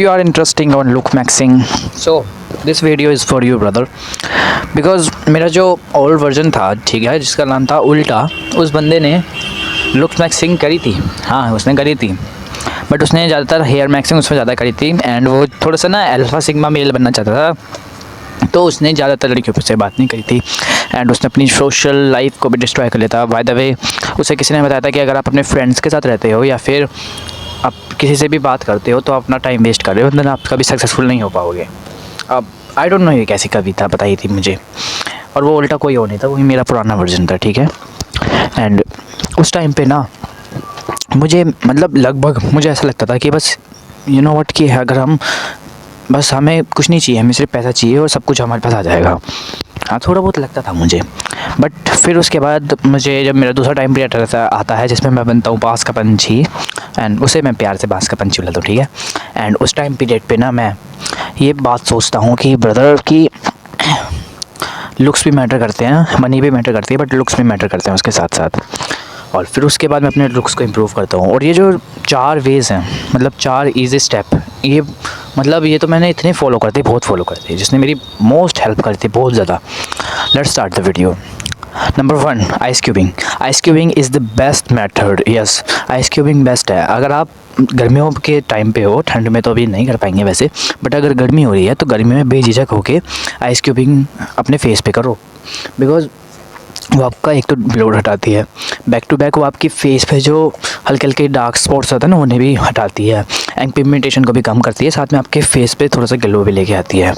You are interesting on look maxing, so this video is for you brother, because मेरा जो old version था, ठीक है, जिसका नाम था उल्टा, उस बंदे ने लुक मैक्सिंग करी थी। हाँ, उसने करी थी, बट उसने ज़्यादातर हेयर मैक्सिंग उसमें ज़्यादा करी थी। एंड वो थोड़ा सा ना अल्फा सिग्मा मेल बनना चाहता था, तो उसने ज़्यादातर लड़कियों से बात नहीं करी थी। एंड उसने अपनी सोशल लाइफ को भी डिस्ट्रॉय कर लिया था। बाय द वे, उसे किसी ने बताया था कि अगर आप अपने फ्रेंड्स के साथ रहते हो या फिर आप किसी से भी बात करते हो तो आप अपना टाइम वेस्ट कर रहे हो, देन आप कभी सक्सेसफुल नहीं हो पाओगे। अब आई डोंट नो ये कैसी कविता बताई थी मुझे, और वो उल्टा कोई और नहीं था, वही मेरा पुराना वर्जन था, ठीक है। एंड उस टाइम पे ना मुझे मतलब लगभग मुझे ऐसा लगता था कि बस यू नो व्हाट, कि अगर हम बस हमें कुछ नहीं चाहिए, हमें सिर्फ पैसा चाहिए और सब कुछ हमारे पास आ जाएगा। हाँ, थोड़ा बहुत लगता था मुझे। बट फिर उसके बाद मुझे जब मेरा दूसरा टाइम पीरियड आता है जिसमें मैं बनता हूँ बांस का पंछी, एंड उसे मैं प्यार से बांस का पंछी बुलाता हूँ, ठीक है। एंड उस टाइम पीरियड पे ना मैं ये बात सोचता हूँ कि ब्रदर की लुक्स भी मैटर करते हैं, मनी भी मैटर करती है, बट लुक्स भी मैटर करते हैं उसके साथ साथ। और फिर उसके बाद मैं अपने लुक्स को इम्प्रूव करता हूँ। और ये जो 4 वेज़ हैं, मतलब 4 ईजी स्टेप, ये मतलब ये तो मैंने इतने फॉलो करते, बहुत फॉलो करते, जिसने मेरी मोस्ट हेल्प करी थी, बहुत ज़्यादा। Let's start the video. Number 1, ice cubing. Ice cubing is the best method. Yes, ice cubing best है। अगर आप गर्मियों के टाइम पे हो, ठंड में तो अभी नहीं कर पाएंगे वैसे, बट अगर गर्मी हो रही है तो गर्मी में बेझिझक होके आइस क्यूबिंग अपने फेस पे करो, बिकॉज़ वो आपका एक तो ब्लोड हटाती है, बैक टू बैक वो आपकी फेस पे जो हल्के हल्के डार्क स्पॉट्स होते हैं ना, उन्हें भी हटाती है, एंड पिगमेंटेशन को भी कम करती है, साथ में आपके फेस पे थोड़ा सा ग्लो भी लेके आती है।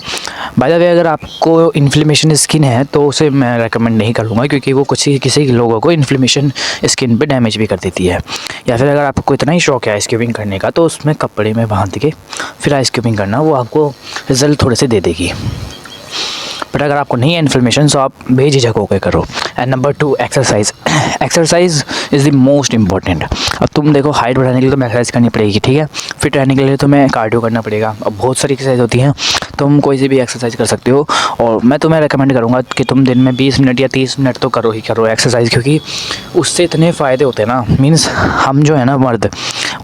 बाय द वे, अगर आपको इन्फ्लेमेशन स्किन है तो उसे मैं रेकमेंड नहीं करूँगा, क्योंकि वो किसी लोगों को इन्फ्लेमेशन स्किन पे डैमेज भी कर देती है। या फिर अगर आपको इतना ही शौक है आइस क्यूबिंग करने का, तो उसमें कपड़े में बांध के फिर आइस क्यूबिंग करना, वो आपको रिज़ल्ट थोड़े से दे देगी। बट अगर आपको नहीं है इन्फ्लेमेशन, तो आप बेझिझक होकर करो। And number 2, exercise. Exercise is the most important. अब तुम देखो, हाइट बढ़ाने के लिए तुम्हें एक्सरसाइज करनी पड़ेगी, ठीक है। फिट रहने के लिए तुम्हें कार्डियो करना पड़ेगा। अब बहुत सारी एक्सरसाइज होती हैं, तुम कोई सी भी एक्सरसाइज कर सकते हो। और मैं तुम्हें रेकमेंड करूँगा कि तुम दिन में 20 मिनट या 30 मिनट तो करो ही करो एक्सरसाइज, क्योंकि उससे इतने फ़ायदे होते हैं ना। मीन्स हम जो है ना मर्द,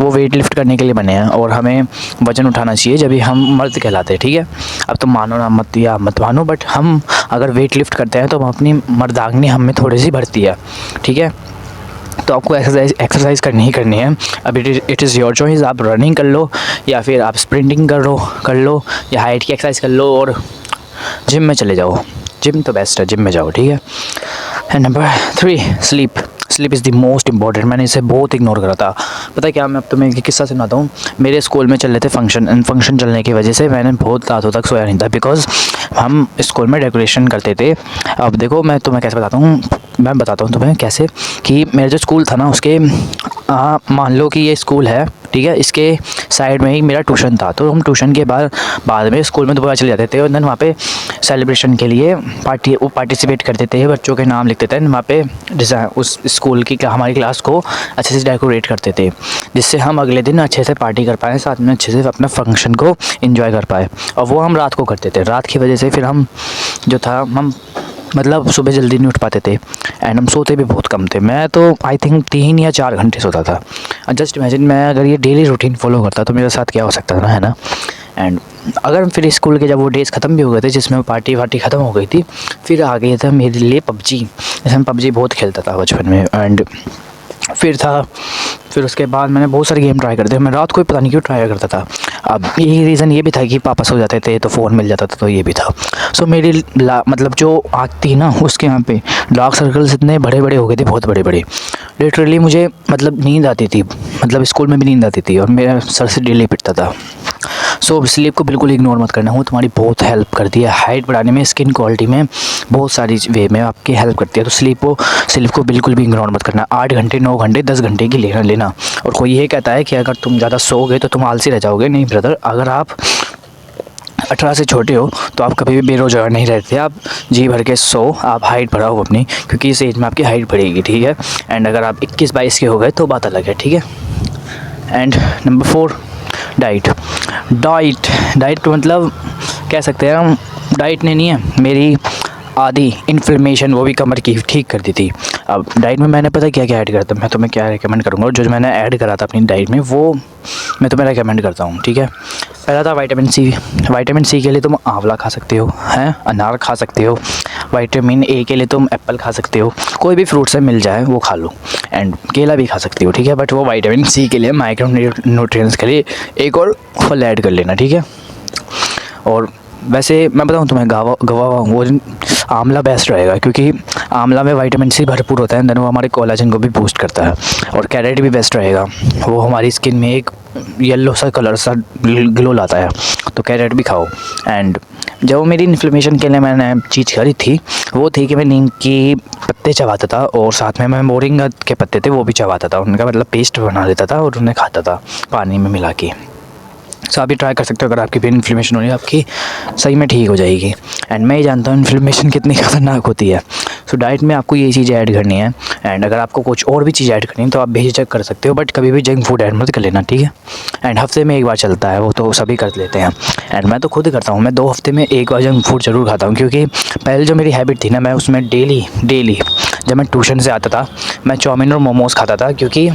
वो वेट लिफ्ट करने के लिए बने हैं, और हमें वज़न उठाना चाहिए जब भी हम मर्द कहलाते हैं, ठीक है। अब तुम मानो ना मत या मत मानो, बट हम अगर वेट लिफ्ट करते हैं तो हम अपनी मर्दांगनी हम में थोड़ी सी बढ़ती है, ठीक है। तो आपको एक्सरसाइज करनी ही करनी है। अब इट इज़ योर चॉइस। आप रनिंग कर लो, या फिर आप स्प्रिंटिंग कर लो, या हाइट की एक्सरसाइज कर लो, और जिम में चले जाओ। जिम तो बेस्ट है, जिम में जाओ, ठीक है। And number 3, sleep. Sleep is the most important. मैंने इसे बहुत इग्नोर करा था। पता है क्या, मैं अब तुम्हें एक किस्सा सुनाता हूँ। मेरे स्कूल में चल रहे थे फंक्शन, एंड फंक्शन चलने की वजह से मैंने बहुत रातों तक सोया नहीं था, बिकॉज़ हम स्कूल में डेकोरेशन करते थे। अब देखो, मैं तुम्हें कैसे बताता हूँ, मैं बताता हूँ तुम्हें कैसे, कि मेरा जो स्कूल था ना, उसके मान लो कि ये स्कूल है, ठीक है, इसके साइड में ही मेरा ट्यूशन था। तो हम ट्यूशन के बाद में स्कूल में दोबारा चले जाते थे, और देन वहाँ पे सेलिब्रेशन के लिए पार्टिसिपेट करते थे, बच्चों के नाम लिखते थे, वहाँ पे उस स्कूल की हमारी क्लास को अच्छे से डेकोरेट करते थे, जिससे हम अगले दिन अच्छे से पार्टी कर पाएँ, साथ में अच्छे से अपना फंक्शन को एंजॉय कर पाए। और वो हम रात को करते थे। रात की वजह से फिर हम जो था, हम मतलब सुबह जल्दी नहीं उठ पाते थे, एंड हम सोते भी बहुत कम थे। मैं तो आई थिंक 3 या 4 घंटे सोता था। जस्ट इमेजिन, मैं अगर ये डेली रूटीन फॉलो करता तो मेरे साथ क्या हो सकता था, है ना। एंड अगर फिर स्कूल के जब वो डेज़ ख़त्म भी हो गए थे, जिसमें पार्टी वार्टी ख़त्म हो गई थी, फिर आ गया था मेरे लिए पबजी। जैसे मैं पबजी बहुत खेलता था बचपन में। एंड फिर उसके बाद मैंने बहुत सारे गेम ट्राई करते थे। मैं रात को ही पता नहीं क्यों ट्राई करता था। अब यही रीज़न ये भी था कि पापा सो जाते थे तो फ़ोन मिल जाता था, तो ये भी था। सो मेरी मतलब जो आँख थी ना, उसके यहाँ पे डार्क सर्कल्स इतने बड़े बड़े हो गए थे, बहुत बड़े बड़े। लिटरली मुझे मतलब नींद आती थी, मतलब स्कूल में भी नींद आती थी, और मेरा सर से डेली पिटता था। सो स्लीप को बिल्कुल इग्नोर मत करना। वो तुम्हारी बहुत हेल्प करती है हाइट बढ़ाने में, स्किन क्वालिटी में, बहुत सारी वे में आपकी हेल्प करती है। तो स्लीप को बिल्कुल भी इग्नोर मत करना। 8 घंटे, 9 घंटे, 10 घंटे की लेना। और कोई ये कहता है कि अगर तुम ज़्यादा सोओगे तो तुम आलसी रह जाओगे। नहीं ब्रदर, अगर आप 18 से छोटे हो तो आप कभी भी बेरोजगार नहीं रहते। आप जी भर के सो, आप हाइट बढ़ाओ अपनी, क्योंकि इस एज में आपकी हाइट बढ़ेगी, ठीक है। एंड अगर आप 21-22 के हो गए तो बात अलग है, ठीक है। एंड नंबर 4, डाइट मतलब कह सकते हैं हम, डाइट ने नहीं है, मेरी आधी इन्फ्लेमेशन वो भी कमर की ठीक कर दी थी। अब डाइट में मैंने पता क्या क्या ऐड करता, मैं तुम्हें क्या रिकमेंड करूँगा, और जो मैंने ऐड करा था अपनी डाइट में वो मैं तुम्हें रिकमेंड करता हूँ, ठीक है। पहला था विटामिन सी। विटामिन सी के लिए तुम आंवला खा सकते हो, हैं, अनार खा सकते हो। विटामिन ए के लिए तुम एप्पल खा सकते हो, कोई भी फ्रूट से मिल जाए वो खा लो। एंड केला भी खा सकते हो, ठीक है। बट वो विटामिन सी के लिए, माइक्रो न्यूट्रिएंट्स के लिए एक और फल ऐड कर लेना, ठीक है। और वैसे मैं बताऊँ तुम्हें, गवा वो आंवला बेस्ट रहेगा, क्योंकि आंवला में विटामिन सी भरपूर होता है, देन वो हमारे कोलाजन को भी बूस्ट करता है। और कैरेट भी बेस्ट रहेगा, वो हमारी स्किन में एक येलो सा कलर सा ग्लो लाता है, तो कैरेट भी खाओ। एंड जब मेरी इन्फ्लेमेशन के लिए मैंने चीज़ करी थी वो थी कि मैं नीम के पत्ते चबाता था, और साथ में मैं मोरिंगा के पत्ते थे वो भी चबाता था, उनका मतलब पेस्ट बना देता था और उन्हें खाता था पानी में मिला के। सो आप भी ट्राई कर सकते हो, अगर आपकी भी इन्फ्लेमेशन हो रही है आपकी सही में ठीक हो जाएगी। एंड मैं ही जानता हूँ इन्फ्लेमेशन कितनी खतरनाक होती है। सो डाइट में आपको ये चीज़ें ऐड करनी है। एंड अगर आपको कुछ और भी चीज़ ऐड करनी है तो आप बेझिझक कर सकते हो, बट कभी भी जंक फूड ऐड मत कर लेना, ठीक है। एंड हफ्ते में एक बार चलता है, वो तो सभी कर लेते हैं। एंड मैं तो खुद करता हूँ, मैं 2 हफ्ते में एक बार जंक फूड ज़रूर खाता हूँ, क्योंकि पहले जो मेरी हैबिट थी ना, मैं उसमें डेली जब मैं ट्यूशन से आता था मैं चाउमीन और मोमोज़ खाता था, क्योंकि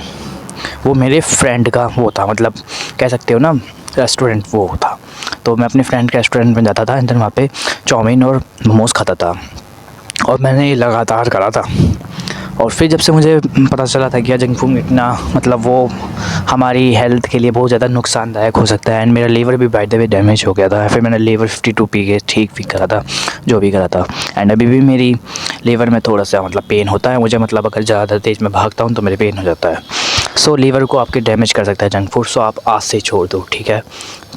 वो मेरे फ्रेंड का वो था, मतलब कह सकते हो ना रेस्टोरेंट वो था। तो मैं अपने फ्रेंड के रेस्टोरेंट में जाता था, एंड वहाँ पे चाउमीन और मोमोज़ खाता था, और मैंने ये लगातार करा था। और फिर जब से मुझे पता चला था कि जंक फूड इतना मतलब वो हमारी हेल्थ के लिए बहुत ज़्यादा नुकसानदायक हो सकता है। एंड मेरा लीवर भी बाय द वे डैमेज हो गया था, फिर मैंने लीवर 52 पी के ठीक भी करा था, जो भी करा था। एंड अभी भी मेरी लीवर में थोड़ा सा मतलब पेन होता है मुझे, मतलब अगर ज़्यादा तेज़ में भागता हूँ तो मेरे पेन हो जाता है। सो लीवर को आपके डैमेज कर सकता है जंक फूड। सो आप आज से छोड़ दो, ठीक है।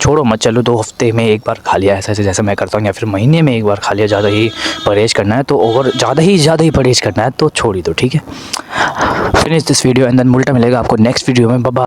छोड़ो मत, चलो 2 हफ्ते में एक बार खा लिया ऐसे जैसे मैं करता हूँ, या फिर महीने में एक बार खा लिया। ज़्यादा ही परहेज़ करना है तो, और ज़्यादा ही परहेज़ करना है तो छोड़ ही दो, ठीक है। Finish this video and then उल्टा मिलेगा आपको नेक्स्ट वीडियो में। बाय।